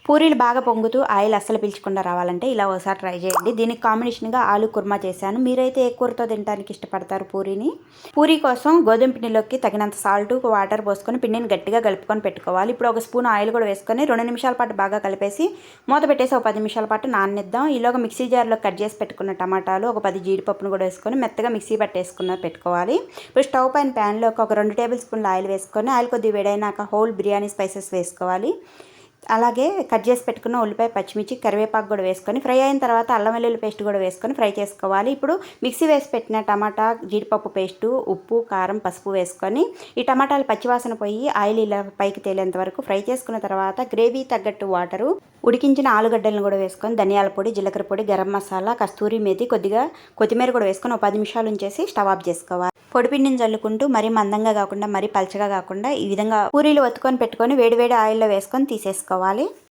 పూరీలు బాగా పొంగుతూ ఆయిల్ అస్సలు పీల్చకుండా రావాలంటే ఇలా ఒకసారి ట్రై చేయండి. దీనికి కాంబినేషన్గా ఆలు కుర్మా చేశాను. మీరైతే ఏ కూరతో తినడానికి ఇష్టపడతారు పూరీని? పూరీ కోసం గోధుమ పిండిలోకి తగినంత సాల్ట్, వాటర్ పోసుకొని పిండిని గట్టిగా కలుపుకొని పెట్టుకోవాలి. ఇప్పుడు ఒక స్పూన్ ఆయిల్ కూడా వేసుకొని 2 నిమిషాల పాటు బాగా కలిపేసి మూత పెట్టేసి ఒక 10 నిమిషాల పాటు నాననిద్దాం. ఈలోగా మిక్సీ జార్లో కట్ చేసి పెట్టుకున్న టమాటాలు, ఒక 10 జీడిపప్పును కూడా వేసుకొని మెత్తగా మిక్సీ పట్టేసుకున్న పెట్టుకోవాలి. ఇప్పుడు స్టవ్ పైన ప్యాన్లోకి ఒక 2 టేబుల్ స్పూన్ల ఆయిల్ వేసుకొని ఆయిల్ కొద్దిగా వేడైనాక హోల్ బిర్యానీ స్పైసెస్ వేసుకోవాలి. అలాగే కట్ చేసి పెట్టుకున్న ఉల్లిపాయ, పచ్చిమిర్చి, కరివేపాకు కూడా వేసుకొని ఫ్రై అయిన తర్వాత అల్లం వెల్లుల్లి పేస్ట్ కూడా వేసుకొని ఫ్రై చేసుకోవాలి. ఇప్పుడు మిక్సీ వేసి పెట్టిన టమాటా, జీడిపప్పు పేస్టు, ఉప్పు, కారం, పసుపు వేసుకొని ఈ టమాటాలు పచ్చివాసన పోయి ఆయిల్ ఇలా పైకి తేలేంత వరకు ఫ్రై చేసుకున్న తర్వాత గ్రేవీ తగ్గట్టు వాటరు, ఉడికించిన ఆలుగడ్డలను కూడా వేసుకొని ధనియాల పొడి, జీలకర్ర పొడి, గరం మసాలా, కస్తూరి మేతి, కొద్దిగా కొత్తిమీర కూడా వేసుకొని ఒక 10 నిమిషాలు ఉంచేసి స్టవ్ ఆఫ్ చేసుకోవాలి. పొడిపిండిని చల్లుకుంటూ మరీ మందంగా కాకుండా మరీ పలచగా కాకుండా ఈ విధంగా పూరీలు ఒత్తుకొని పెట్టుకొని వేడివేడి ఆయిల్లో వేసుకొని తీసేసుకోవాలి.